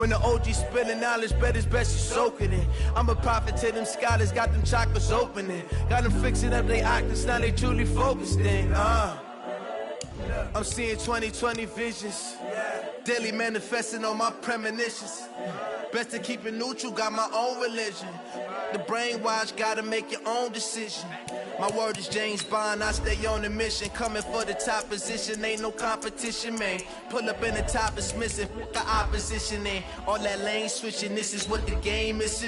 When the OG spilling knowledge, bet it's best you soaking it. I'm a prophet to them scholars, got them chakras opening. Got them fixing up they octaves, now they truly focused in. I'm seeing 2020 visions. Daily manifesting on my premonitions. Best to keep it neutral, got my own religion. The brainwash, gotta make your own decision. My word is James Bond, I stay on the mission. Coming for the top position, ain't no competition, man. Pull up in the top, it's missing, the opposition ain't. All that lane switching, this is what the game is.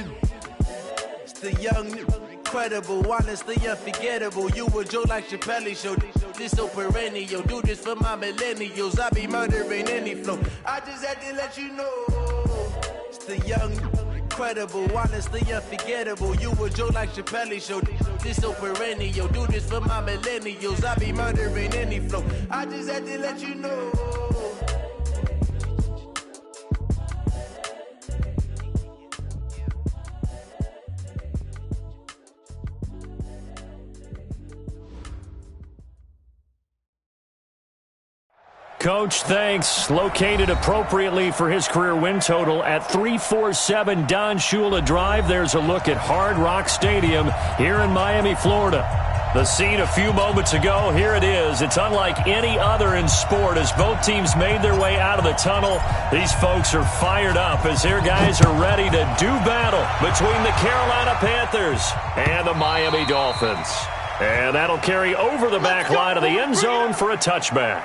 It's the young, incredible, honestly unforgettable. You a Joe like Chappelle show, this so perennial. Do this for my millennials, I be murdering any flow. I just had to let you know. It's the young, incredible, honestly unforgettable. You a Joe like Chappelle show, this so perennial. Do this for my millennials, I be murdering any flow. I just had to let you know. Coach, thanks. Located appropriately for his career win total at 347 Don Shula Drive. There's a look at Hard Rock Stadium here in Miami, Florida. The scene a few moments ago, here it is. It's unlike any other in sport as both teams made their way out of the tunnel. These folks are fired up as their guys are ready to do battle between the Carolina Panthers and the Miami Dolphins. And that'll carry over the back line of the end zone for a touchback.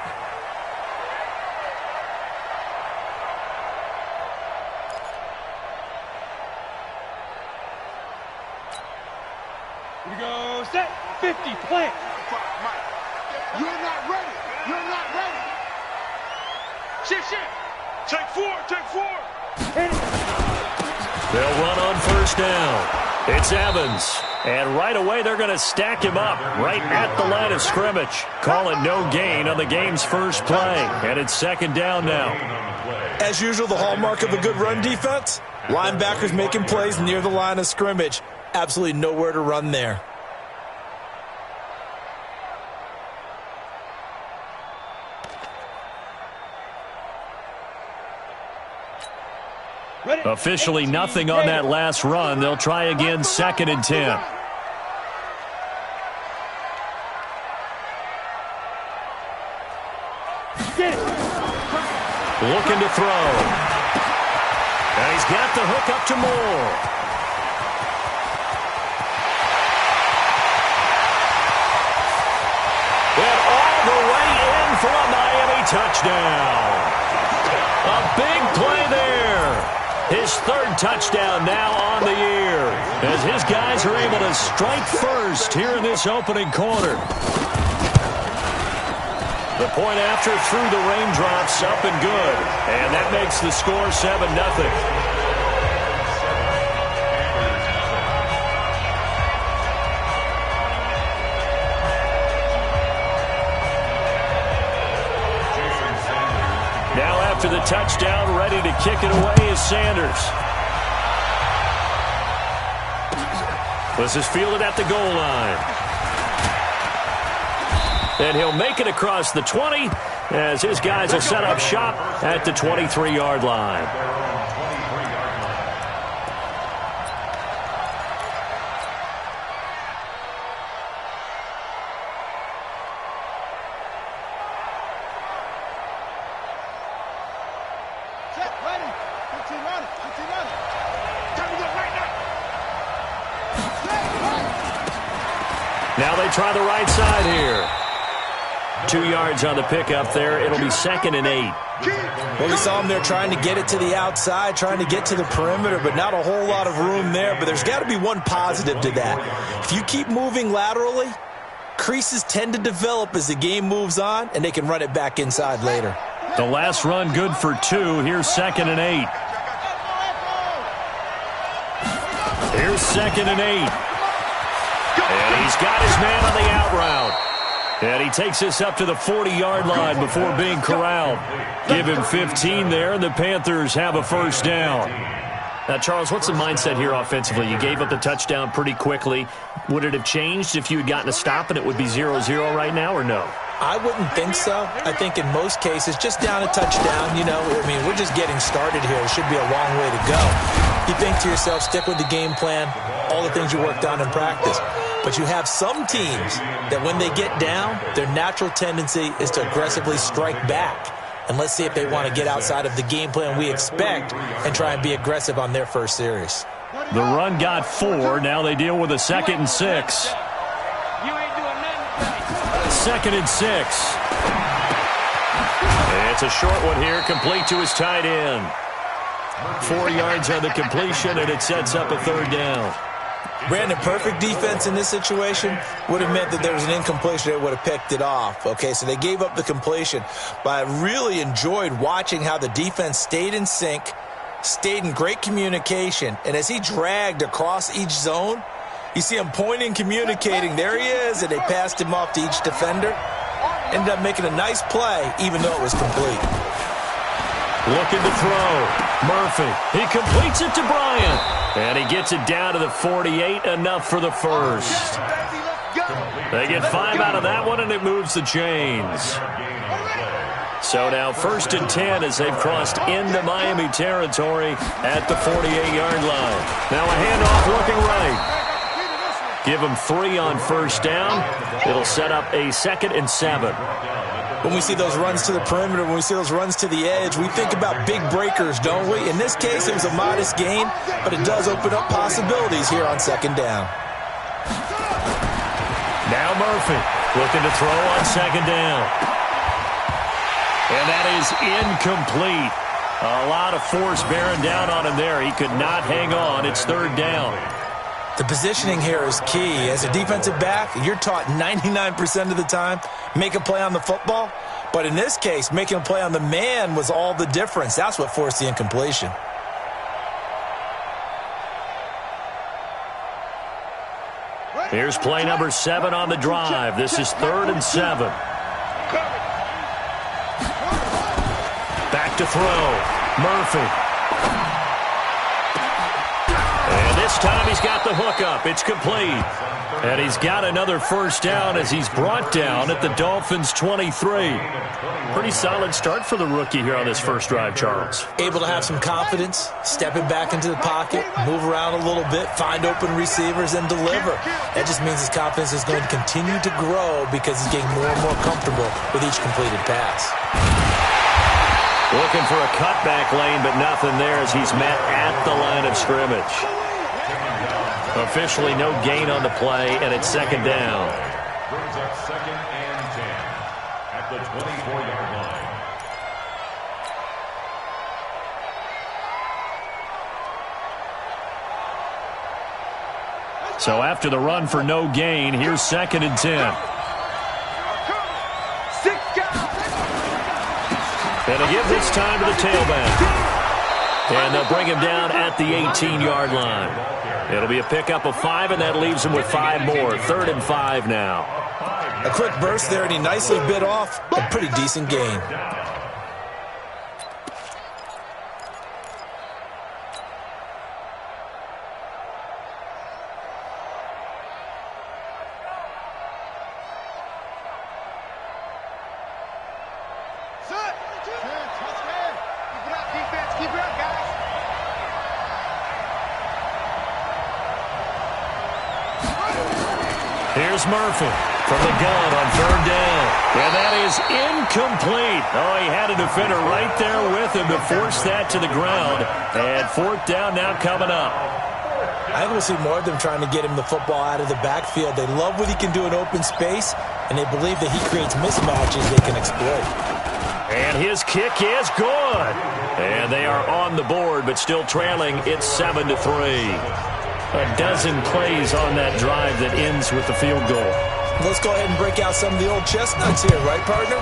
Here we go, set, 50, play. You're not ready. You're not ready. Shift. Take four. They'll run on first down. It's Evans. And right away, they're going to stack him up right at the line of scrimmage. Call it no gain on the game's first play. And it's second down now. As usual, the hallmark of a good run defense, linebackers making plays near the line of scrimmage. Absolutely nowhere to run there. Officially nothing on that last run. They'll try again, 2nd and 10. Looking to throw. And he's got the hook up to Moore. And all the way in for a Miami touchdown. A big play there. His 3rd touchdown now on the year as his guys are able to strike first here in this opening quarter. The point after through the raindrops, up and good. And that makes the score 7-0. Now after the touchdown, ready to kick it away is Sanders. This is fielded at the goal line. And he'll make it across the 20 as his guys will set up shop at the 23-yard line. Now they try the right side here. 2 yards on the pickup there. It'll be 2nd and 8. Well, we saw him there trying to get it to the outside, trying to get to the perimeter, but not a whole lot of room there. But there's got to be one positive to that. If you keep moving laterally, creases tend to develop as the game moves on, and they can run it back inside later. The last run good for 2. Here's 2nd and 8. Here's 2nd and 8. And he's got his man on the out route. And he takes us up to the 40-yard line before being corralled. Give him 15 there, and the Panthers have a first down. Now, Charles, what's the mindset here offensively? You gave up the touchdown pretty quickly. Would it have changed if you had gotten a stop and it would be 0-0 right now, or no? I wouldn't think so. I think in most cases, just down a touchdown, we're just getting started here. It should be a long way to go. You think to yourself, stick with the game plan, all the things you worked on in practice. But you have some teams that when they get down, their natural tendency is to aggressively strike back. And let's see if they want to get outside of the game plan we expect and try and be aggressive on their first series. The run got 4. Now they deal with a 2nd and 6. 2nd and 6. It's a short one here, complete to his tight end. 4 yards on the completion, and it sets up a 3rd down. Brandon, perfect defense in this situation would have meant that there was an incompletion that would have picked it off. Okay, so they gave up the completion, but I really enjoyed watching how the defense stayed in sync, stayed in great communication, and as he dragged across each zone, you see him pointing, communicating. There he is, and they passed him off to each defender. Ended up making a nice play, even though it was complete. Looking to throw. Murphy. He completes it to Bryant. And he gets it down to the 48, enough for the first. They get 5 out of that one, and it moves the chains. So now 1st and 10 as they've crossed into Miami territory at the 48-yard line. Now a handoff looking right. Give them 3 on 1st down. It'll set up a 2nd and 7. When we see those runs to the perimeter, when we see those runs to the edge, we think about big breakers, don't we? In this case, it was a modest gain, but it does open up possibilities here on 2nd down. Now Murphy looking to throw on 2nd down. And that is incomplete. A lot of force bearing down on him there. He could not hang on. It's 3rd down. The positioning here is key. As a defensive back, you're taught 99% of the time, make a play on the football. But in this case, making a play on the man was all the difference. That's what forced the incompletion. Here's play number 7 on the drive. This is 3rd and 7. Back to throw. Murphy. This time he's got the hook up. It's complete. And he's got another 1st down as he's brought down at the Dolphins' 23. Pretty solid start for the rookie here on this first drive, Charles. Able to have some confidence, stepping back into the pocket, move around a little bit, find open receivers, and deliver. That just means his confidence is going to continue to grow because he's getting more and more comfortable with each completed pass. Looking for a cutback lane, but nothing there as he's met at the line of scrimmage. Officially no gain on the play, and it's 2nd down. Brings up 2nd and 10 at the 24-yard line. So after the run for no gain, here's 2nd and 10. And they'll give this time to the tailback. And they'll bring him down at the 18-yard line. It'll be a pickup of 5, and that leaves him with 5 more. 3rd and 5 now. A quick burst there, and he nicely bit off a pretty decent gain. Here's Murphy from the gun on 3rd down. And that is incomplete. Oh, he had a defender right there with him to force that to the ground. And 4th down now coming up. I think we'll see more of them trying to get him the football out of the backfield. They love what he can do in open space, and they believe that he creates mismatches they can exploit. And his kick is good. And they are on the board, but still trailing. It's 7-3. A dozen plays on that drive that ends with the field goal. Let's go ahead and break out some of the old chestnuts here, right, partner?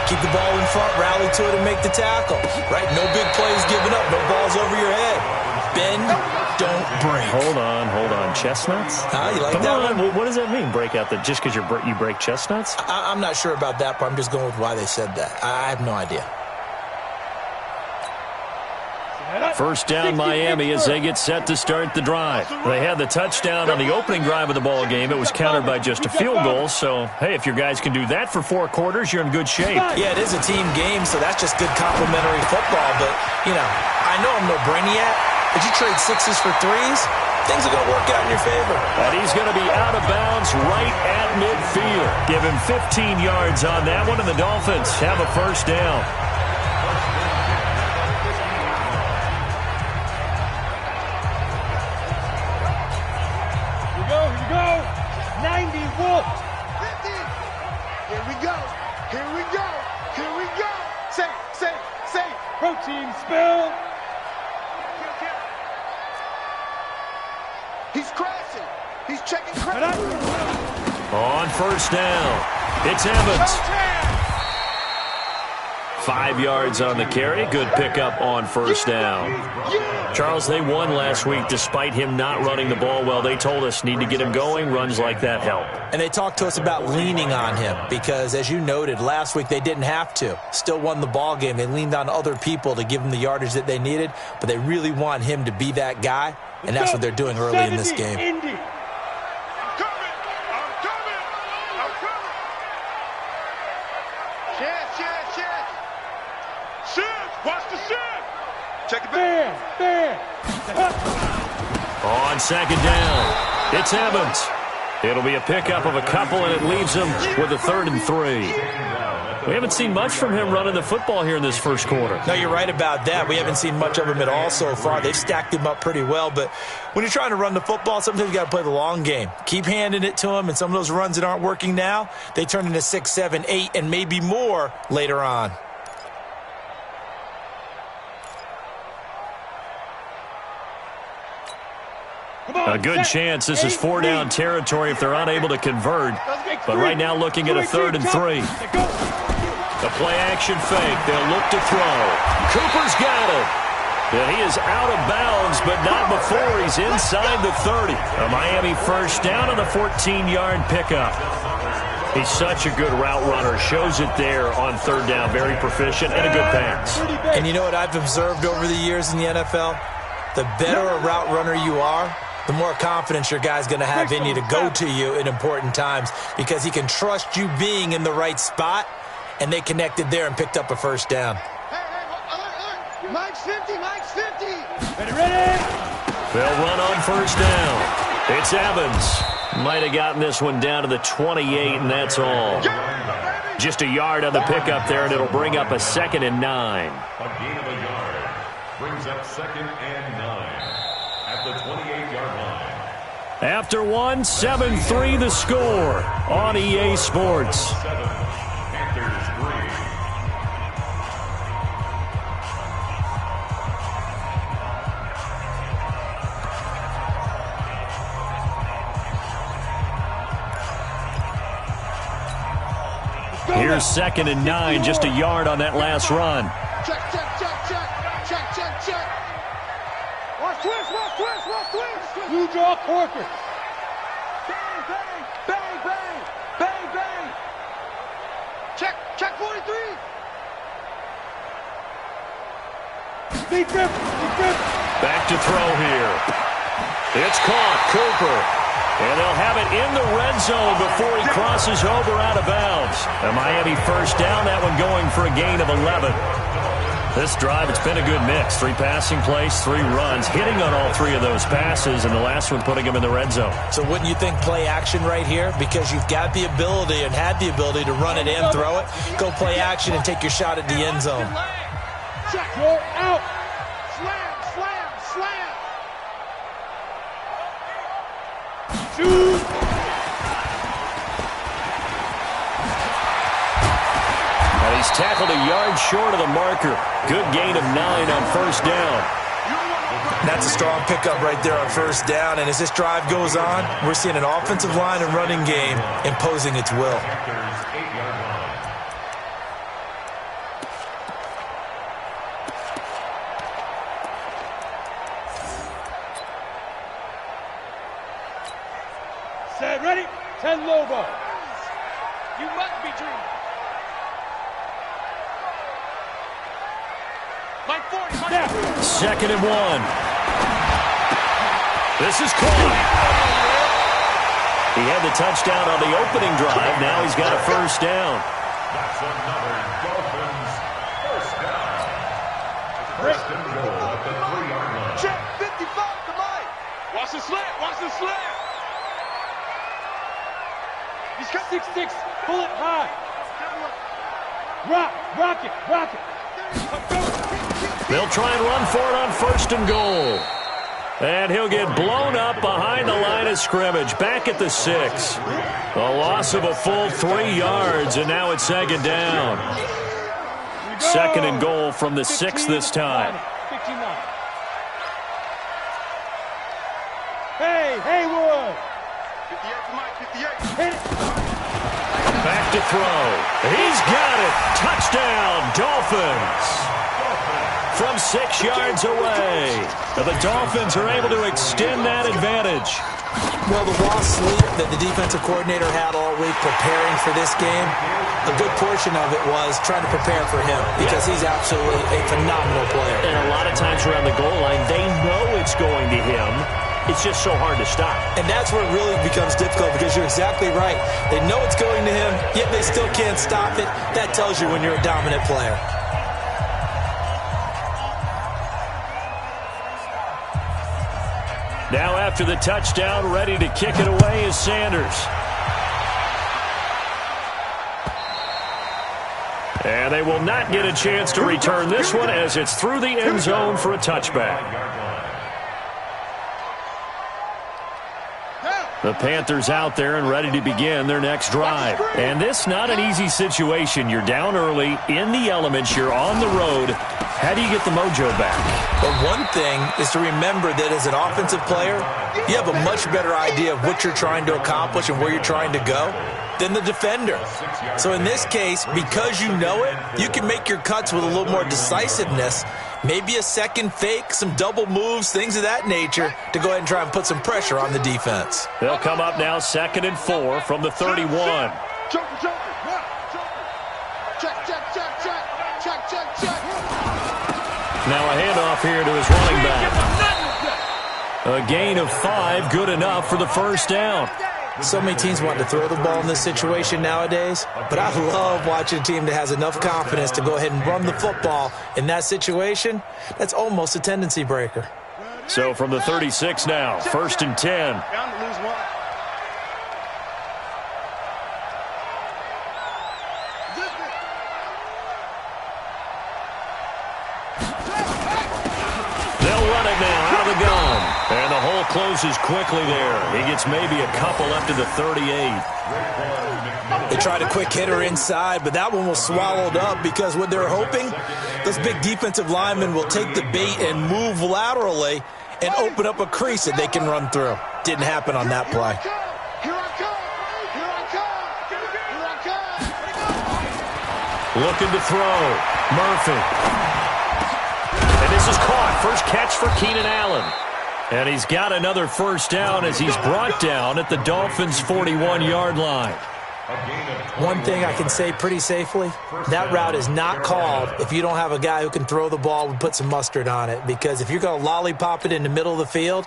Keep the ball in front, rally to it, and make the tackle. Right? No big plays given up, no balls over your head. Bend, don't break. Hold on. Chestnuts? You like Come that on. one? What does that mean, break out the just because you break chestnuts? I'm not sure about that part. I'm just going with why they said that. I have no idea. First down Miami as they get set to start the drive. They had the touchdown on the opening drive of the ball game. It was countered by just a field goal. So, hey, if your guys can do that for 4 quarters, you're in good shape. Yeah, it is a team game, so that's just good complimentary football. But, you know, I know I'm no brainiac, but you trade 6s for 3s, things are going to work out in your favor. And he's going to be out of bounds right at midfield. Give him 15 yards on that one, and the Dolphins have a first down. Here we go. 90 Wolf. 50. Here we go. Here we go. Here we go. Say. Protein spill. He's crashing. He's checking crash. On first down, it's Evans. 5 yards on the carry. Good pickup on first down. Charles, they won last week despite him not running the ball well. They told us need to get him going. Runs like that help. And they talked to us about leaning on him because, as you noted, last week they didn't have to. Still won the ball game. They leaned on other people to give them the yardage that they needed, but they really want him to be that guy, and that's what they're doing early in this game. Indy. I'm coming. Chance. Watch the shit. Check it back. Bam. On second down, it's Evans. It'll be a pickup of a couple, and it leaves him with a 3rd and 3. We haven't seen much from him running the football here in this first quarter. No, you're right about that. We haven't seen much of him at all so far. They've stacked him up pretty well, but when you're trying to run the football, sometimes you got to play the long game. Keep handing it to him, and some of those runs that aren't working now, they turn into 6, 7, 8, and maybe more later on. A good chance this is 4-down territory if they're unable to convert. But right now looking at a 3rd and 3. The play-action fake. They'll look to throw. Cooper's got it. And he is out of bounds, but not before he's inside the 30. A Miami first down on a 14-yard pickup. He's such a good route runner. Shows it there on 3rd down. Very proficient and a good pass. And you know what I've observed over the years in the NFL? The better a route runner you are, the more confidence your guy's going to have in you to go to you in important times because he can trust you being in the right spot, and they connected there and picked up a first down. Hey, Mike's 50. Ready. They'll run on first down. It's Evans. Might have gotten this one down to the 28, and that's all. Just a yard on the pickup there, and it'll bring up a 2nd and 9. A gain of a yard brings up 2nd and 9 at the 28-yard line. After 7-3 the score on EA Sports. 7, Panthers 3. Here's 2nd and 9, just a yard on that last run. Check. Watch twist. Blue draw Corker. Bang. Check 43. Big grip. Back to throw here. It's caught, Cooper. And they'll have it in the red zone before he crosses over out of bounds. A Miami first down, that one going for a gain of 11. This drive, it's been a good mix. 3 passing plays, 3 runs, hitting on all 3 of those passes, and the last one putting him in the red zone. So wouldn't you think play action right here? Because you've got the ability and had the ability to run it and throw it. Go play action and take your shot at the end zone. Check. You're out. Slam. Shoot. And he's tackled a yard short of the marker. Good gain of 9 on first down. That's a strong pickup right there on first down. And as this drive goes on, we're seeing an offensive line and running game imposing its will. Panthers 8-yard line. Set. Ready. 10 Lobo. You must be dreaming. Mike 2nd and 1. This is caught. He had the touchdown on the opening drive. Now he's got a first down. That's another Dolphins first down. First and goal at the 3-yard line. Check 55 to Mike. Watch the slant. Watch the slant. He's got 6'6". Pull it high. Rock it. They'll try and run for it on 1st and goal. And he'll get blown up behind the line of scrimmage. Back at the 6. A loss of a full 3 yards, and now it's 2nd down. 2nd and goal from the 6 this time. 59. Hey, Haywood. 58 to Mike, 58. Hit it. Back to throw. He's got it. Touchdown, Dolphins. From 6 yards away. The Dolphins are able to extend that advantage. Well, the lost sleep that the defensive coordinator had all week preparing for this game, a good portion of it was trying to prepare for him because he's absolutely a phenomenal player. And a lot of times around the goal line, they know it's going to him. It's just so hard to stop. And that's where it really becomes difficult because you're exactly right. They know it's going to him, yet they still can't stop it. That tells you when you're a dominant player. Now after the touchdown, ready to kick it away is Sanders. And they will not get a chance to return this one as it's through the end zone for a touchback. The Panthers out there and ready to begin their next drive. And this not an easy situation. You're down early, in the elements, you're on the road. How do you get the mojo back? But one thing is to remember that as an offensive player, you have a much better idea of what you're trying to accomplish and where you're trying to go than the defender. So in this case, because you know it, you can make your cuts with a little more decisiveness. Maybe a second fake, some double moves, things of that nature to go ahead and try and put some pressure on the defense. They'll come up now 2nd and 4 from the 31. Joker. Check. Now a handoff here to his running back. A gain of 5, good enough for the first down. So many teams want to throw the ball in this situation nowadays, but I love watching a team that has enough confidence to go ahead and run the football in that situation. That's almost a tendency breaker. So from the 36 now, 1st and 10. Bound to lose one. They'll run it now out of the gun. And the hole closes quickly there. He gets maybe a couple up to the 38. They tried a quick hitter inside, but that one was swallowed up because what they're hoping, those big defensive linemen will take the bait and move laterally and open up a crease that they can run through. Didn't happen on that play. Here I come. Looking to throw. Murphy. And this is caught. First catch for Keenan Allen. And he's got another first down as he's brought down at the Dolphins' 41-yard line. One thing I can say pretty safely, that route is not called if you don't have a guy who can throw the ball and put some mustard on it. Because if you're going to lollipop it in the middle of the field,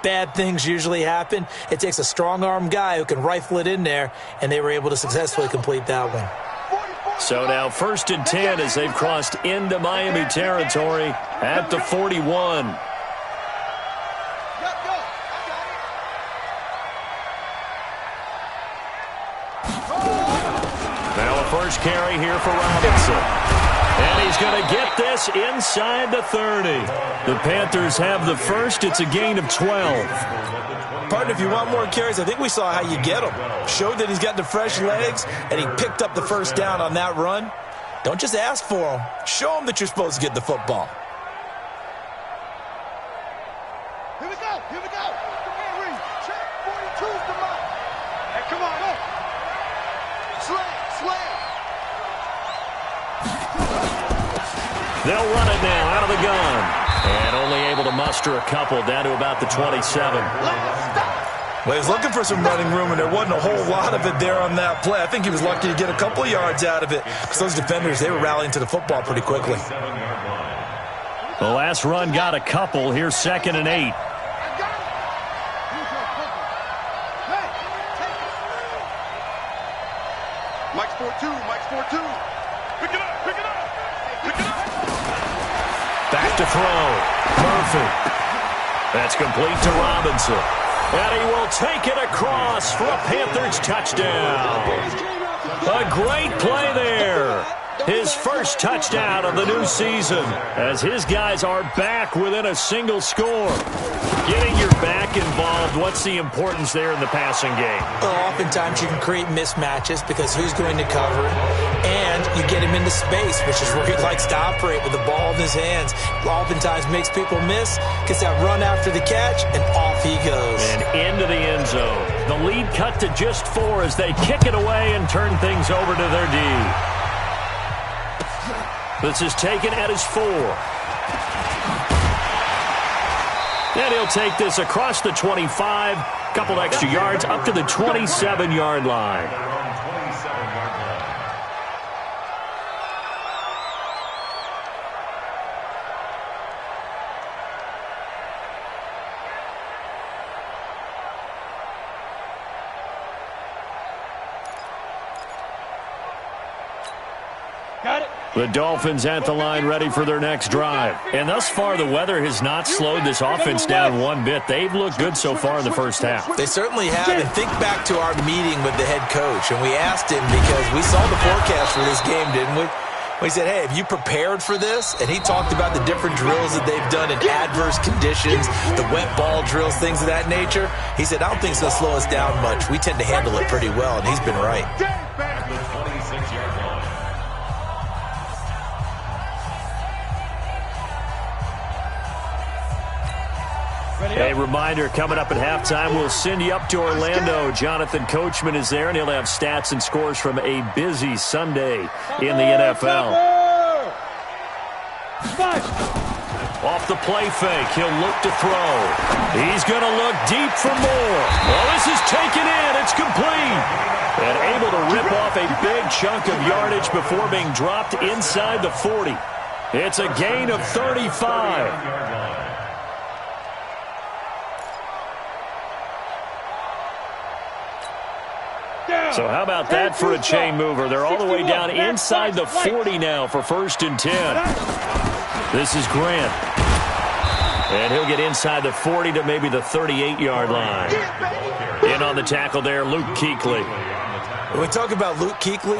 bad things usually happen. It takes a strong-arm guy who can rifle it in there, and they were able to successfully complete that one. So now 1st and 10 as they've crossed into Miami territory at the 41. First carry here for Robinson. And he's going to get this inside the 30. The Panthers have the first. It's a gain of 12. Partner, if you want more carries, I think we saw how you get them. Showed that he's got the fresh legs, and he picked up the first down on that run. Don't just ask for them. Show them that you're supposed to get the football. Here we go. Come on, Reed. Check 42's the mark. Hey, come on, go. Slam. They'll run it now out of the gun. And only able to muster a couple down to about the 27. Well, he was looking for some running room, and there wasn't a whole lot of it there on that play. I think he was lucky to get a couple of yards out of it because those defenders, they were rallying to the football pretty quickly. The last run got a couple. Here's 2nd and 8. Mike's 4-2. Mike's 4-2. Pick it up. Pick it up. Pick it up. Back to throw. Murphy. That's complete to Robinson. And he will take it across for a Panthers touchdown. A great play there. His first touchdown of the new season as his guys are back within a single score. Getting your back involved, what's the importance there in the passing game? Well, oftentimes you can create mismatches because who's going to cover it, and you get him into space, which is where he likes to operate with the ball in his hands. Oftentimes makes people miss, gets that run after the catch, and off he goes. And into the end zone. The lead cut to just 4 as they kick it away and turn things over to their D. This is taken at his 4. And he'll take this across the 25. Couple extra yards up to the 27-yard line. Got it. The Dolphins at the line ready for their next drive. And thus far, the weather has not slowed this offense down one bit. They've looked good so far in the first half. They certainly have. And think back to our meeting with the head coach. And we asked him because we saw the forecast for this game, didn't we? We said, hey, have you prepared for this? And he talked about the different drills that they've done in adverse conditions, the wet ball drills, things of that nature. He said, I don't think it's going to slow us down much. We tend to handle it pretty well, and he's been right. At the 26-yard line. A reminder, coming up at halftime, we'll send you up to Orlando. Jonathan Coachman is there, and he'll have stats and scores from a busy Sunday in the NFL. Off the play fake, he'll look to throw. He's going to look deep for more. Well, this is taken in. It's complete. And able to rip off a big chunk of yardage before being dropped inside the 40. It's a gain of 35. So how about that for a chain mover? They're all the way down inside the 40 now for 1st and 10. This is Grant. And he'll get inside the 40 to maybe the 38-yard line. In on the tackle there, Luke Kuechly. When we talk about Luke Kuechly,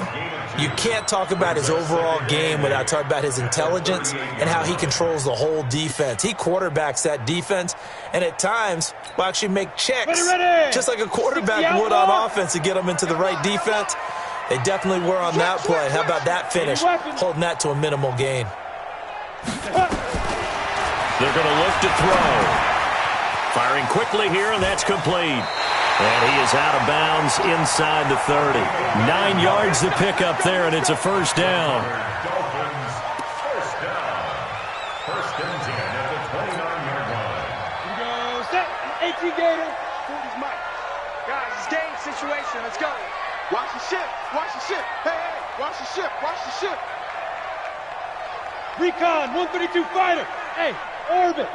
you can't talk about his overall game without talking about his intelligence and how he controls the whole defense. He quarterbacks that defense, and at times will actually make checks, just like a quarterback would on offense to get them into the right defense. They definitely were on that play. How about that finish, holding that to a minimal gain? They're going to look to throw. Firing quickly here, and that's complete. And he is out of bounds inside the 30. 9 yards to pick up there, and it's a first down. Dolphins, first down. 1st and 10 at the 29-yard line. Here we go. Set. 18 Gator. 40's Mike. Guys, it's game situation. Let's go. Watch the ship. Watch the ship. Hey, hey. Watch the ship. Watch the ship. Recon. 132 fighter. Hey, orbit.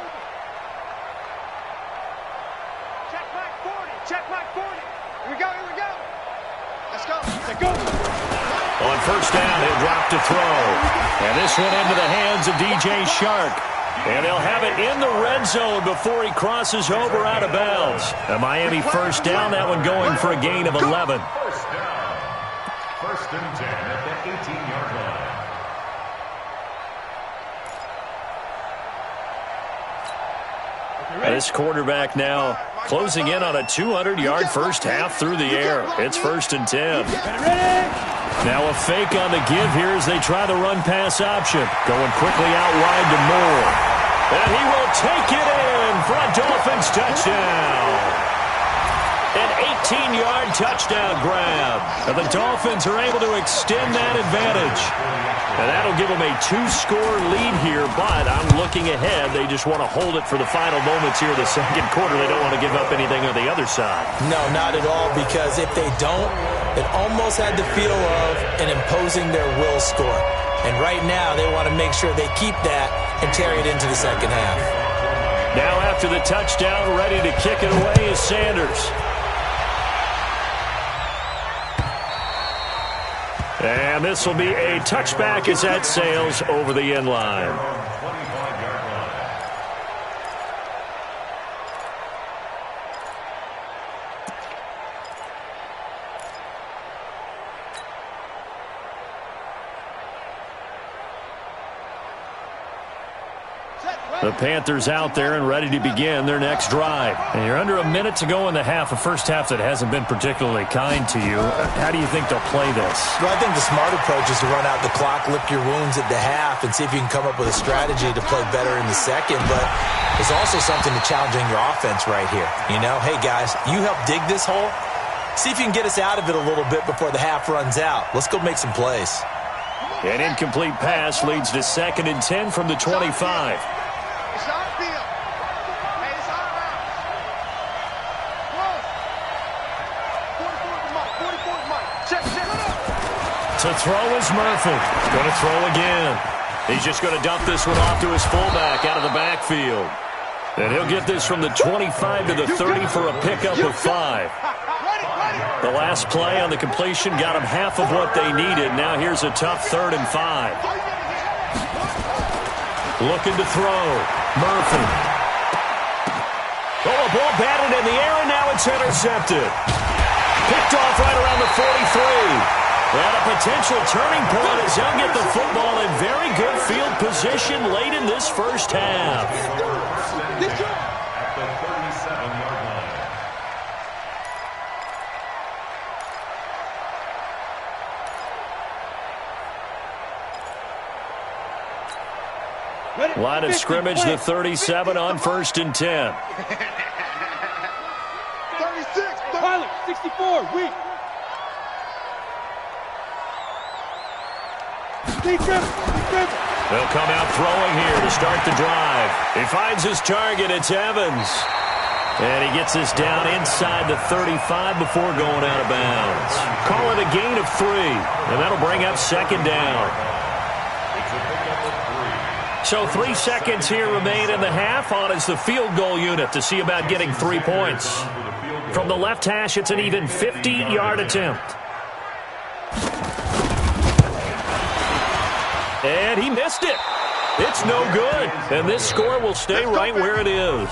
Check Mike 40. Check Mike 40. Here we go. Here we go. Let's go. Let's go. On first down, he'll drop to throw. And this one into the hands of DJ Shark. And they'll have it in the red zone before he crosses over out of bounds. A Miami first down, that one going for a gain of 11. First down. 1st and 10 at the 18-yard line. This quarterback now closing in on a 200-yard first half through the air. It's 1st and 10. Now a fake on the give here as they try the run-pass option. Going quickly out wide to Moore. And he will take it in for a Dolphins touchdown. An 18-yard touchdown grab. And the Dolphins are able to extend that advantage. And that'll give them a 2-score lead here, but I'm looking ahead. They just want to hold it for the final moments here of the second quarter. They don't want to give up anything on the other side. No, not at all, because if they don't, it almost had the feel of an imposing their will score. And right now, they want to make sure they keep that and carry it into the second half. Now after the touchdown, ready to kick it away is Sanders. And this will be a touchback as that sails over the end line. The Panthers out there and ready to begin their next drive. And you're under a minute to go in the half, a first half that hasn't been particularly kind to you. How do you think they'll play this? Well, I think the smart approach is to run out the clock, lick your wounds at the half, and see if you can come up with a strategy to play better in the second. But there's also something to challenging your offense right here. You know, hey, guys, you help dig this hole. See if you can get us out of it a little bit before the half runs out. Let's go make some plays. An incomplete pass leads to 2nd and 10 from the 25. To throw is Murphy. Going to throw again. He's just going to dump this one off to his fullback out of the backfield. And he'll get this from the 25 to the 30 for a pickup of 5. The last play on the completion got them half of what they needed. Now here's a tough 3rd and 5. Looking to throw. Murphy. Oh, a ball batted in the air, and now it's intercepted. Picked off right around the 43. And a potential turning point as he'll get the football in very good field position late in this first half. At the 37-yard line. Line of scrimmage, the 37 on 1st and 10. 36, Pilot, 64, weak. They'll come out throwing here to start the drive. He finds his target. It's Evans. And he gets this down inside the 35 before going out of bounds. Call it a gain of 3. And that'll bring up 2nd down. So 3 seconds here remain in the half. On is the field goal unit to see about getting 3 points. From the left hash, it's an even 50-yard attempt. And he missed it. It's no good. And this score will stay right where it is.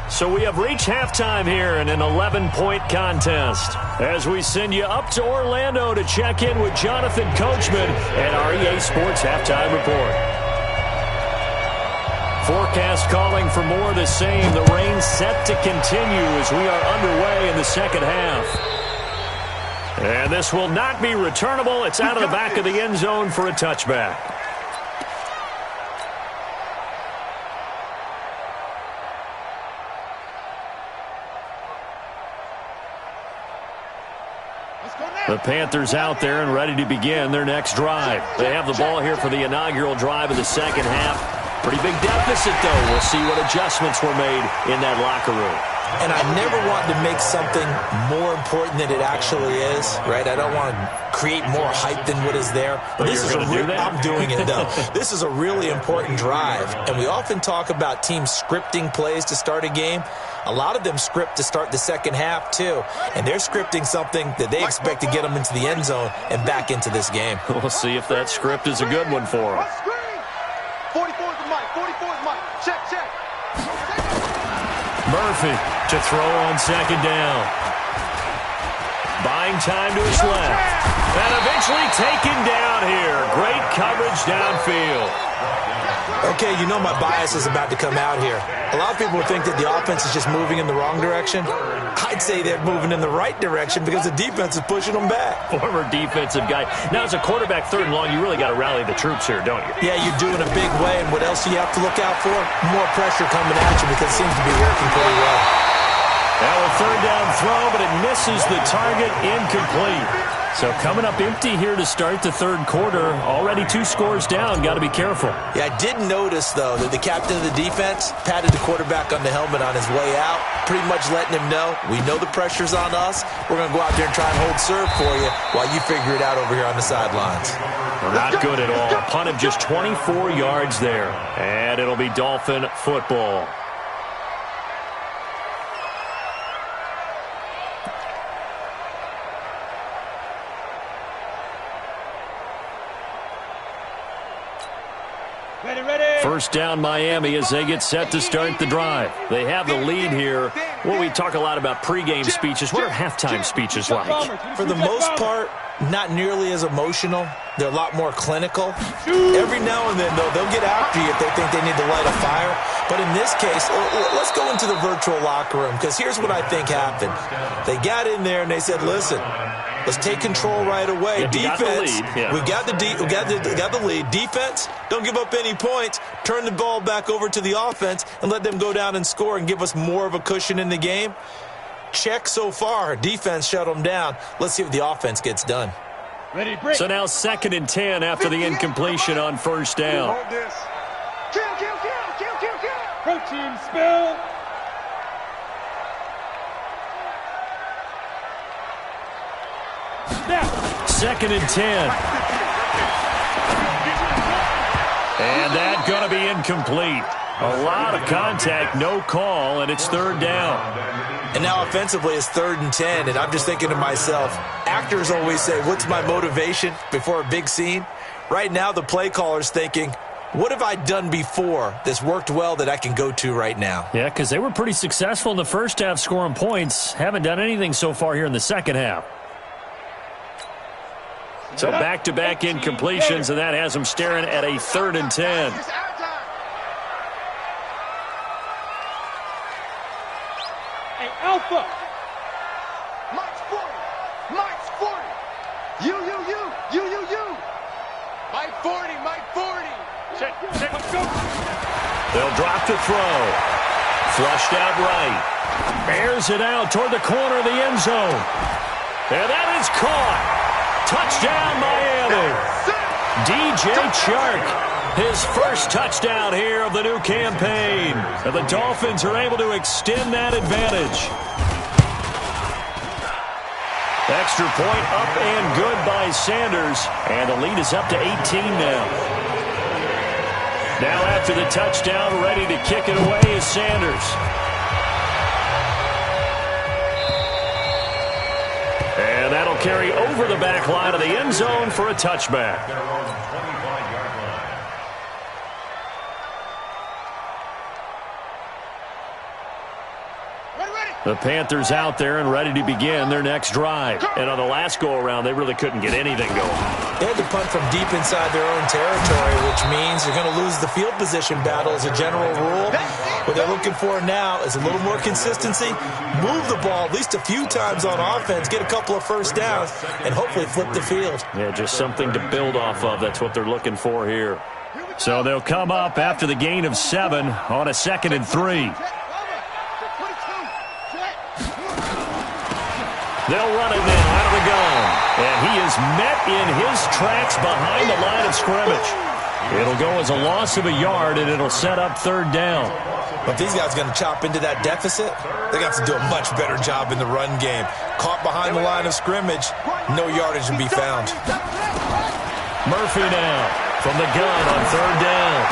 So we have reached halftime here in an 11-point contest. As we send you up to Orlando to check in with Jonathan Coachman and our EA Sports Halftime Report. Forecast calling for more of the same. The rain set to continue as we are underway in the second half. And this will not be returnable. It's out of the back of the end zone for a touchback. The Panthers out there and ready to begin their next drive. They have the ball here for the inaugural drive of the second half. Pretty big deficit, though. We'll see what adjustments were made in that locker room. And I never want to make something more important than it actually is, right? I don't want to create more hype than what is there. But this is I'm doing it, though. This is a really important drive. And we often talk about teams scripting plays to start a game. A lot of them script to start the second half, too. And they're scripting something that they expect to get them into the end zone and back into this game. We'll see if that script is a good one for them. 44 is Mike. 44 is Mike. Check, check. Murphy to throw on 2nd down. Buying time to his left. And eventually taken down here. Great coverage downfield. Okay, you know my bias is about to come out here. A lot of people think that the offense is just moving in the wrong direction. I'd say they're moving in the right direction because the defense is pushing them back. Former defensive guy. Now, as a quarterback 3rd and long, you really got to rally the troops here, don't you? Yeah, you do in a big way. And what else do you have to look out for? More pressure coming at you because it seems to be working pretty well. Now a 3rd down throw, but it misses the target, incomplete. So coming up empty here to start the 3rd quarter. Already 2 scores down. Got to be careful. Yeah, I did notice, though, that the captain of the defense patted the quarterback on the helmet on his way out, pretty much letting him know, we know the pressure's on us. We're going to go out there and try and hold serve for you while you figure it out over here on the sidelines. Well, not good at all. Punt of just 24 yards there. And it'll be Dolphin football. First down Miami as they get set to start the drive. They have the lead here. Well, we talk a lot about pregame speeches. What are halftime speeches like? For the most part, not nearly as emotional. They're a lot more clinical. Every now and then, though, they'll get after you if they think they need to light a fire. But in this case, let's go into the virtual locker room, because here's what I think happened. They got in there and they said, listen, let's take control right away. Defense, we got the lead. Defense, don't give up any points. Turn the ball back over to the offense and let them go down and score and give us more of a cushion in the game. Check so far. Defense shut them down. Let's see what the offense gets done. So now 2nd and 10 after the incompletion on first down. Protein spill. Snap. 2nd and 10. And that's going to be incomplete. A lot of contact, no call, and it's 3rd down. And now offensively it's 3rd and 10, and I'm just thinking to myself, actors always say, what's my motivation before a big scene? Right now the play caller's thinking, what have I done before that's worked well that I can go to right now? Yeah, because they were pretty successful in the first half scoring points. Haven't done anything so far here in the second half. So back-to-back incompletions, and that has them staring at a 3rd and 10. Hey, Alpha. Mike's 40. Mike's 40. You. Mike 40. Mike 40. Check, let's go. They'll drop to throw. Flushed out right. Airs it out toward the corner of the end zone. And that is caught. Touchdown, Miami. DJ Chark, his first touchdown here of the new campaign. And the Dolphins are able to extend that advantage. Extra point up and good by Sanders. And the lead is up to 18 now. Now after the touchdown, ready to kick it away is Sanders. And that'll carry over the back line of the end zone for a touchback. Their own 25-yard line. The Panthers out there and ready to begin their next drive. And on the last go-around, they really couldn't get anything going. They had to punt from deep inside their own territory, which means you're going to lose the field position battle as a general rule. What they're looking for now is a little more consistency, move the ball at least a few times on offense, get a couple of first downs, and hopefully flip the field. Yeah, just something to build off of. That's what they're looking for here. So they'll come up after the gain of 7 on a 2nd and 3. They'll run it now out of the gun. And he is met in his tracks behind the line of scrimmage. It'll go as a loss of a yard, and it'll set up 3rd down. But if these guys are going to chop into that deficit, they're going to have to do a much better job in the run game. Caught behind the line of scrimmage, no yardage to be found. Murphy now from the gun on 3rd down.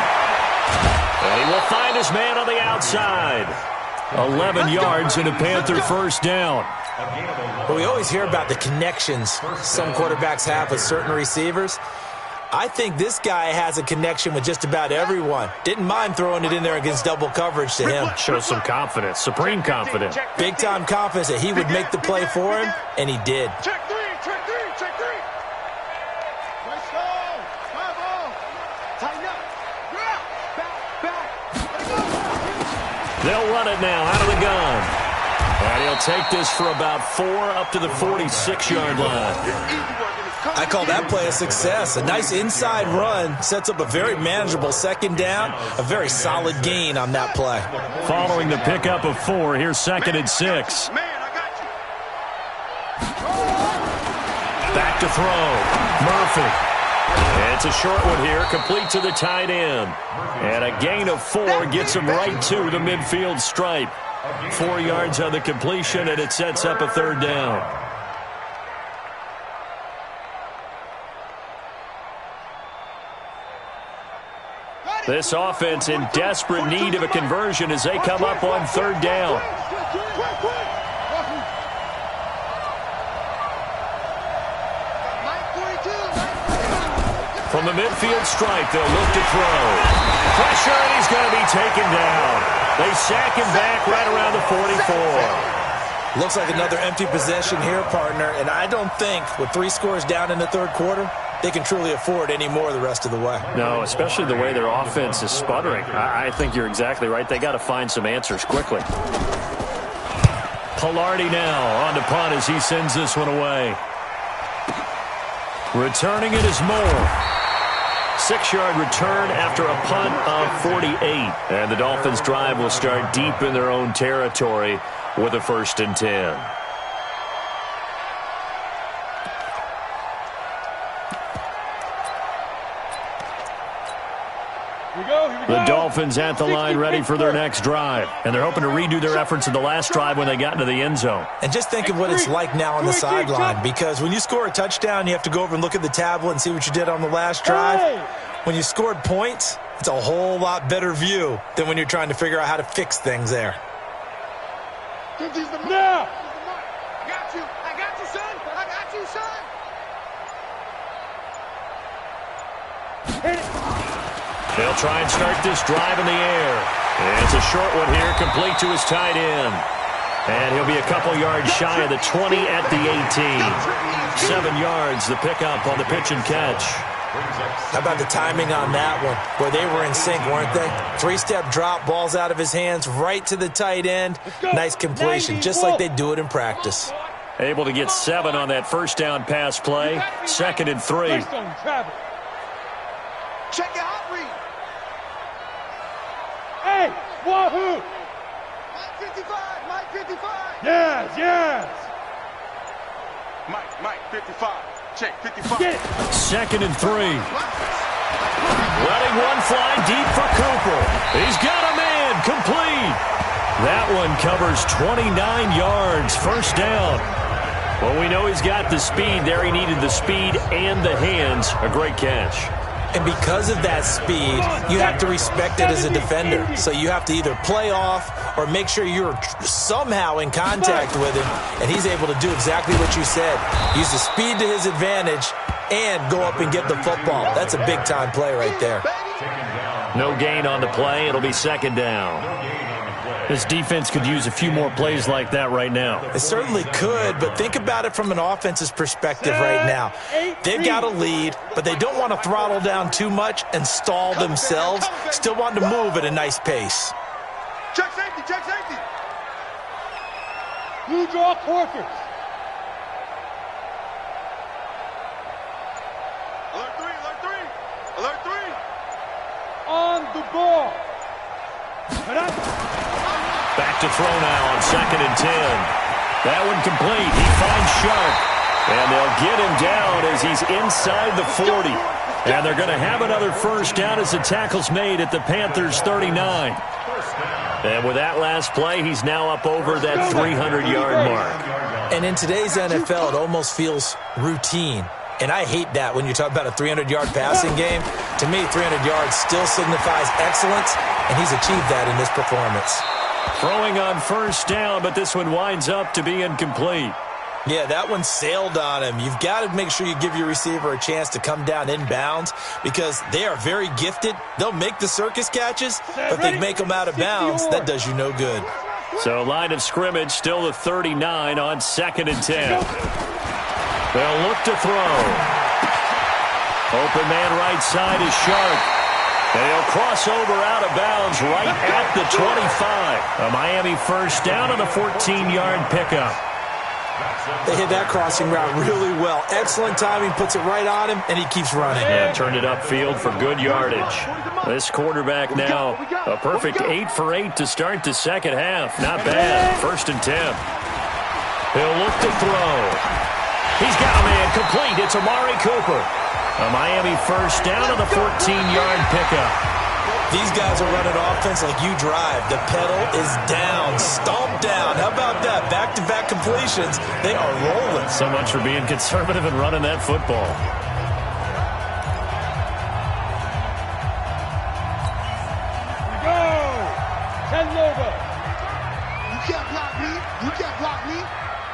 And he will find his man on the outside. 11 yards and a Panther first down. But we always hear about the connections some quarterbacks have with certain receivers. I think this guy has a connection with just about everyone. Didn't mind throwing it in there against double coverage to him. Shows some confidence, supreme confidence. Big-time confidence that he would make the play for him, and he did. Check three. Let's go. 5-0. Tighten up. Back. They'll run it now out of the gun. And he'll take this for about 4 up to the 46-yard line. I call that play a success. A nice inside run sets up a very manageable 2nd down, a very solid gain on that play. Following the pickup of 4, here's 2nd and 6. Back to throw. Murphy. And it's a short one here, complete to the tight end. And a gain of 4 gets him right to the midfield stripe. 4 yards on the completion, and it sets up a 3rd down. This offense in desperate need of a conversion as they come up on third down. From the midfield stripe, they'll look to throw. Pressure, and he's going to be taken down. They sack him back right around the 44. Looks like another empty possession here, partner, and I don't think with 3 scores down in the third quarter, they can truly afford any more the rest of the way. No, especially the way their offense is sputtering. I think you're exactly right. They got to find some answers quickly. Pilardi now on to punt as he sends this one away. Returning it is Moore. 6-yard return after a punt of 48. And the Dolphins' drive will start deep in their own territory with a 1st and 10. The Dolphins at the line ready for their next drive. And they're hoping to redo their efforts in the last drive when they got into the end zone. And just think of what it's like now on the sideline, because when you score a touchdown, you have to go over and look at the tablet and see what you did on the last drive. When you scored points, it's a whole lot better view than when you're trying to figure out how to fix things there. Now! I got you, son! I got you, son! Hit it! They'll try and start this drive in the air. And it's a short one here, complete to his tight end. And he'll be a couple yards shy of the 20 at the 18. 7 yards, the pickup on the pitch and catch. How about the timing on that one? Boy, they were in sync, weren't they? 3-step drop, balls out of his hands, right to the tight end. Nice completion, just like they do it in practice. Able to get 7 on that first down pass play. 2nd and 3. Check your hot read. Hey, wahoo! Mike 55, Mike 55. Yes! Mike 55. Check 55. Get it! 2nd and 3. Letting one fly deep for Cooper. He's got a man, complete. That one covers 29 yards, 1st down. Well, we know he's got the speed there. He needed the speed and the hands. A great catch. And because of that speed, you have to respect it as a defender. So you have to either play off or make sure you're somehow in contact with him. And he's able to do exactly what you said. Use the speed to his advantage and go up and get the football. That's a big-time play right there. No gain on the play. It'll be 2nd down. This defense could use a few more plays like that right now. It certainly could, but think about it from an offense's perspective right now. They've got a lead, but they don't want to throttle down too much and stall themselves. Still want to move at a nice pace. Check safety, check safety. You draw quarters. Alert 3. On the ball. Back to throw now on 2nd and 10. That one complete. He finds Sharp. And they'll get him down as he's inside the 40. And they're going to have another 1st down as the tackle's made at the Panthers' 39. And with that last play, he's now up over that 300-yard mark. And in today's NFL, it almost feels routine. And I hate that when you talk about a 300-yard passing game. To me, 300 yards still signifies excellence, and he's achieved that in this performance. Throwing on 1st down, but this one winds up to be incomplete. Yeah, that one sailed on him. You've got to make sure you give your receiver a chance to come down inbounds because they are very gifted. They'll make the circus catches, but they make them out of bounds. That does you no good. So line of scrimmage still the 39 on 2nd and 10. They'll look to throw. Open man right side is Sharp. And he'll cross over out of bounds right at the 25. A Miami 1st down on a 14-yard pickup. They hit that crossing route really well. Excellent timing, puts it right on him, and he keeps running. Yeah, turned it upfield for good yardage. This quarterback now, a perfect 8 for 8 to start the 2nd half. Not bad. 1st and 10. He'll look to throw. He's got a man complete. It's Amari Cooper. A Miami 1st down on the 14-yard pickup. These guys are running offense like you drive. The pedal is down, stomped down. How about that? Back-to-back completions. They are rolling. So much for being conservative and running that football.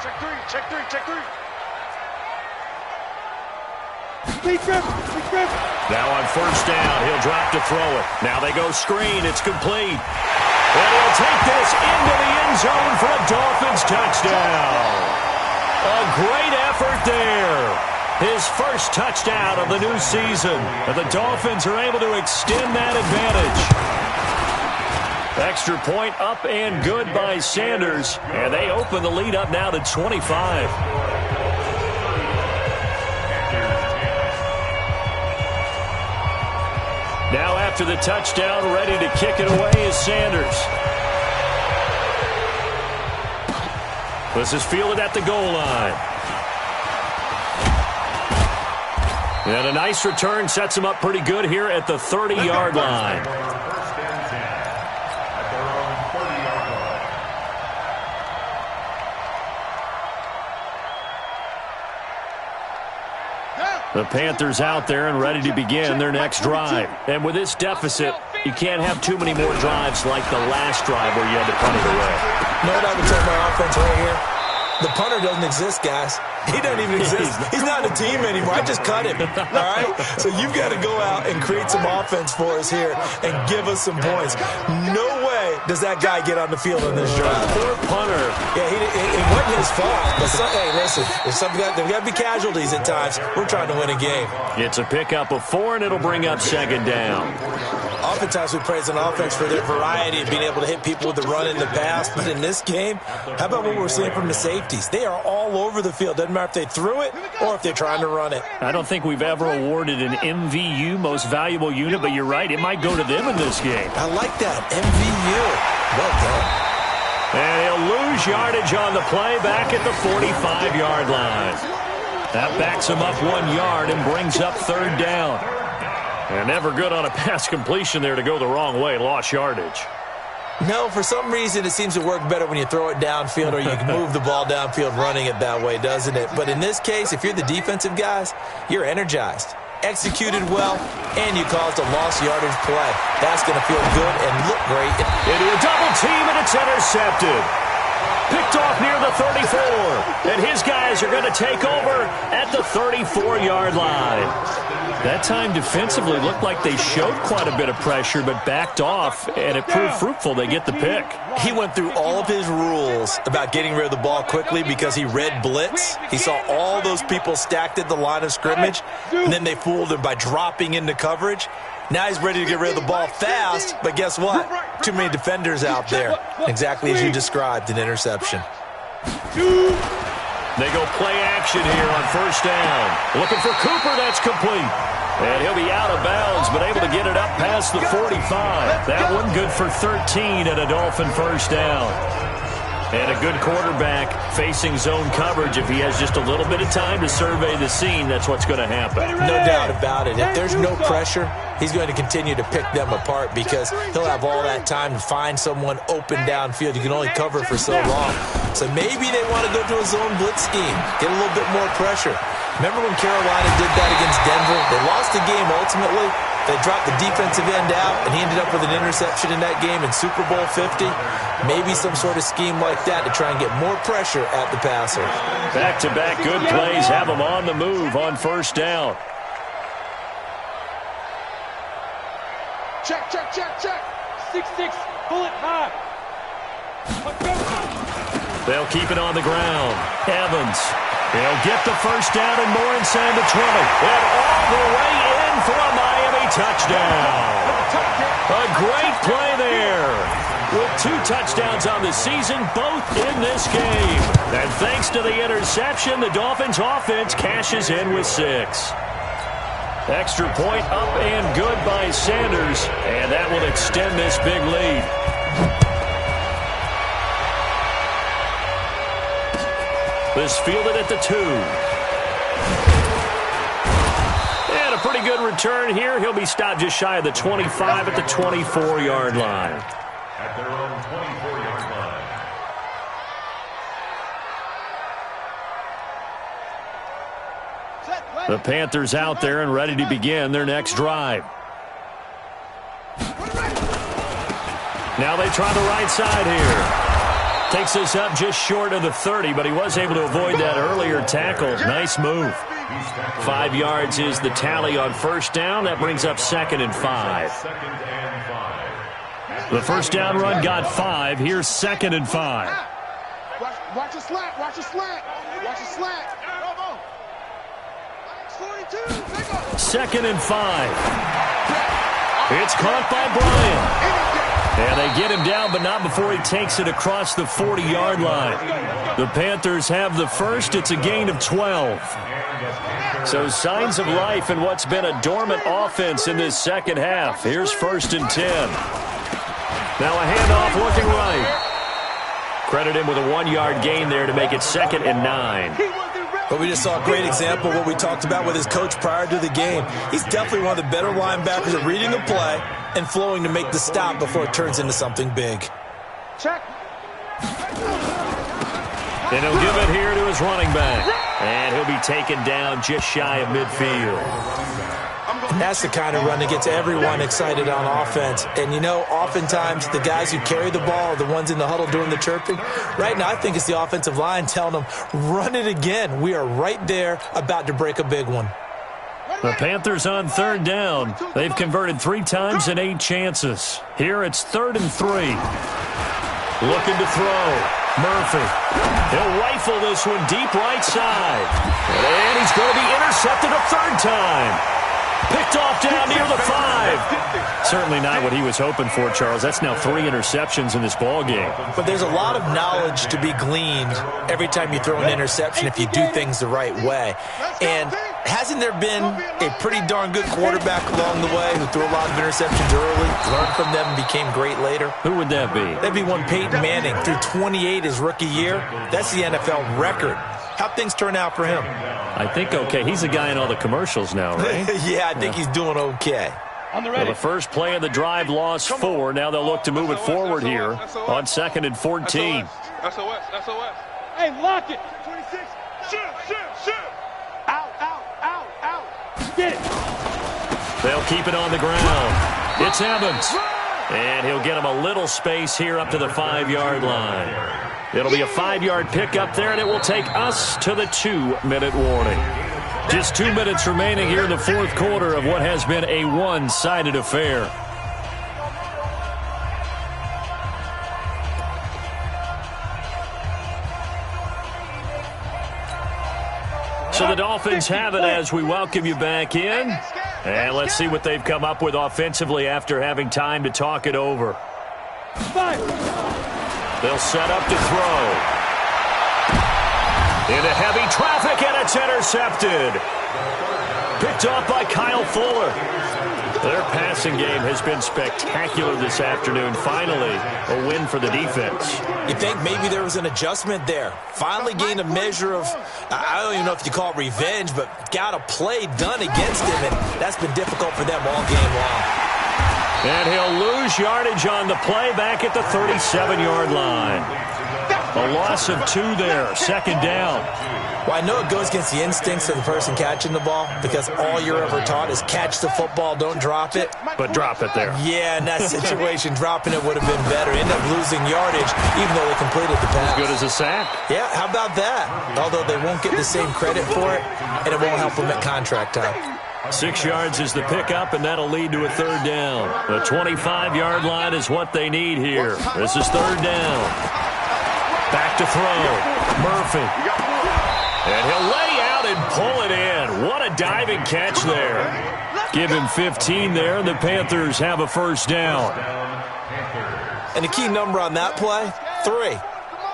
Check three, check three, check three. Now on first down, he'll drop to throw it. Now they go screen. It's complete. And he'll take this into the end zone for a Dolphins touchdown. A great effort there. His first touchdown of the new season. And the Dolphins are able to extend that advantage. Extra point up and good by Sanders. And they open the lead up now to 25. Now after the touchdown, ready to kick it away is Sanders. This is fielded at the goal line. And a nice return sets him up pretty good here at the 30-yard line. First and 10 at their own 30-yard line. The Panthers out there and ready to begin their next drive. And with this deficit, you can't have too many more drives like the last drive where you had to punt it away. You know what I would tell my offense right here? The punter doesn't exist, guys. He doesn't even exist. He's not a team anymore. I just cut him. All right? So you've got to go out and create some offense for us here and give us some points. No way does that guy get on the field in this drive. Poor punter. Yeah, it wasn't his fault. But hey, listen, there's got to be casualties at times. We're trying to win a game. It's a pickup of 4, and it'll bring up second down. Oftentimes we praise an offense for their variety of being able to hit people with the run in the pass. But in this game, how about what we're seeing from the safeties? They are all over the field. Doesn't matter if they threw it or if they're trying to run it. I don't think we've ever awarded an MVU, most valuable unit, but you're right. It might go to them in this game. I like that. MVU. Well done. And he'll lose yardage on the play back at the 45-yard line. That backs him up 1 yard and brings up third down. And never good on a pass completion there to go the wrong way. Lost yardage. No, for some reason it seems to work better when you throw it downfield or you can move the ball downfield running it that way, doesn't it? But in this case, if you're the defensive guys, you're energized, executed well, and you caused a lost yardage play. That's going to feel good and look great. Into a double team, and it's intercepted. Picked off near the 34. And his guys are going to take over at the 34-yard line. That time defensively looked like they showed quite a bit of pressure, but backed off, and it proved fruitful. They get the pick. He went through all of his rules about getting rid of the ball quickly because he read blitz. He saw all those people stacked at the line of scrimmage, and then they fooled him by dropping into coverage. Now he's ready to get rid of the ball fast, but guess what? Too many defenders out there. Exactly as you described, an interception. They go play action here on first down. Looking for Cooper, that's complete. And he'll be out of bounds, but able to get it up past the 45. That one good for 13 and a Dolphin first down. And a good quarterback facing zone coverage. If he has just a little bit of time to survey the scene, that's what's going to happen. No doubt about it. If there's no pressure, he's going to continue to pick them apart because he'll have all that time to find someone open downfield. You can only cover for so long. So maybe they want to go to a zone blitz scheme, get a little bit more pressure. Remember when Carolina did that against Denver? They lost the game ultimately. They dropped the defensive end out, and he ended up with an interception in that game in Super Bowl 50. Maybe some sort of scheme like that to try and get more pressure at the passer. Back-to-back good plays have him on the move on first down. Check, check, check, check. 6-6, bullet high. They'll keep it on the ground. Evans. He'll get the first down and more inside the 20. And all the way in for a Miami touchdown. A great play there. With 2 touchdowns on the season, both in this game. And thanks to the interception, the Dolphins offense cashes in with 6. Extra point up and good by Sanders. And that will extend this big lead. This fielded at the 2. And a pretty good return here. He'll be stopped just shy of the 25 at the 24-yard line. At their own 24-yard line. The Panthers out there and ready to begin their next drive. Now they try the right side here. Takes us up just short of the 30, but he was able to avoid that earlier tackle. Nice move. 5 yards is the tally on first down. That brings up 2nd and 5. The first down run got 5. Here's 2nd and 5. Watch the slant. Watch the slant. Watch the slant. 2nd and 5. It's caught by Bryant. And they get him down, but not before he takes it across the 40-yard line. The Panthers have the first. It's a gain of 12. So signs of life in what's been a dormant offense in this second half. Here's 1st and 10. Now a handoff looking right. Credit him with a 1-yard gain there to make it 2nd and 9. But we just saw a great example of what we talked about with his coach prior to the game. He's definitely one of the better linebackers at reading the play and flowing to make the stop before it turns into something big. Check. And he'll give it here to his running back. And he'll be taken down just shy of midfield. And that's the kind of run that gets everyone excited on offense. And, you know, oftentimes the guys who carry the ball are the ones in the huddle doing the chirping. Right now, I think it's the offensive line telling them, run it again. We are right there about to break a big one. The Panthers on 3rd down. They've converted 3 times in 8 chances. Here it's 3rd and 3. Looking to throw. Murphy. He'll rifle this one deep right side. And he's going to be intercepted a 3rd time. Picked off down near the 5. Certainly not what he was hoping for, Charles. That's now 3 interceptions in this ball game. But there's a lot of knowledge to be gleaned every time you throw an interception if you do things the right way. And hasn't there been a pretty darn good quarterback along the way who threw a lot of interceptions early, learned from them, and became great later? Who would that be? That'd be one Peyton Manning. Threw 28 his rookie year. That's the NFL record. How'd things turn out for him? I think okay. He's a guy in all the commercials now, right? Yeah, I think he's doing okay. Well, the first play of the drive lost 4. Now they'll look to move it forward here on 2nd and 14. SOS. Hey, lock it. 26. Shoot. Out. Get it. They'll keep it on the ground. It's Evans. And he'll get him a little space here up to the 5-yard line. It'll be a 5-yard pickup there, and it will take us to the 2-minute warning. Just 2 minutes remaining here in the 4th quarter of what has been a one-sided affair. So the Dolphins have it as we welcome you back in. And let's see what they've come up with offensively after having time to talk it over. They'll set up to throw. Into heavy traffic, and it's intercepted. Picked off by Kyle Fuller. Their passing game has been spectacular this afternoon. Finally, a win for the defense. You think maybe there was an adjustment there. Finally gained a measure of, I don't even know if you call it revenge, but got a play done against him, and that's been difficult for them all game long. And he'll lose yardage on the play back at the 37-yard line. A loss of 2 there, 2nd down. Well, I know it goes against the instincts of the person catching the ball because all you're ever taught is catch the football, don't drop it. But drop it there. Yeah, in that situation, dropping it would have been better. End up losing yardage even though they completed the pass. As good as a sack. Yeah, how about that? Although they won't get the same credit for it, and it won't help them at contract time. 6 yards is the pickup, and that'll lead to a 3rd down. The 25-yard line is what they need here. This is 3rd down. Back to throw. Murphy. And he'll lay out and pull it in. What a diving catch there. Give him 15 there, and the Panthers have a 1st down. And the key number on that play, 3.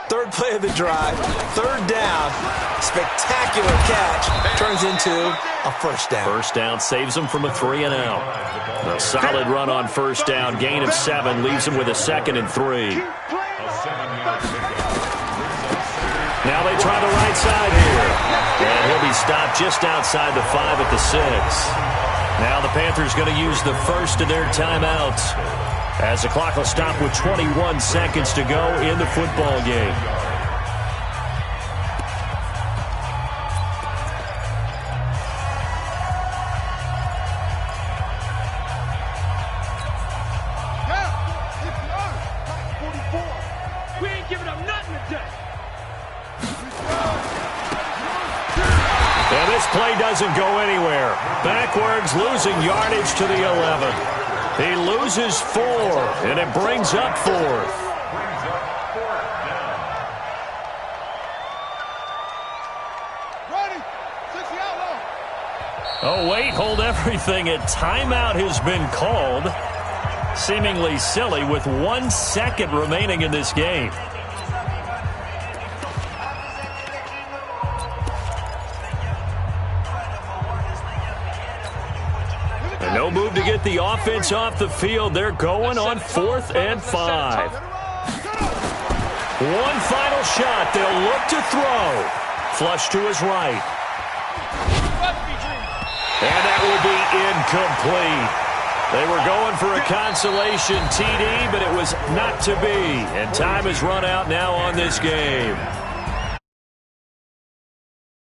3rd play of the drive, 3rd down, spectacular catch, turns into a 1st down. 1st down saves them from a 3-and-out. A solid run on 1st down, gain of 7, leaves them with a 2nd and 3. Now they try the right side here. And he'll be stopped just outside the 5 at the 6. Now the Panthers going to use the first of their timeouts, as the clock will stop with 21 seconds to go in the football game. We ain't giving up nothing play doesn't go anywhere. Backwards, losing yardage to the 11. He loses 4, and it brings up 4th. Oh, wait, hold everything. A timeout has been called. Seemingly silly with 1 second remaining in this game. And no move to get the offense off the field. They're going on 4th and 5. One final shot. They'll look to throw. Flush to his right. And that will be incomplete. They were going for a consolation TD, but it was not to be. And time has run out now on this game.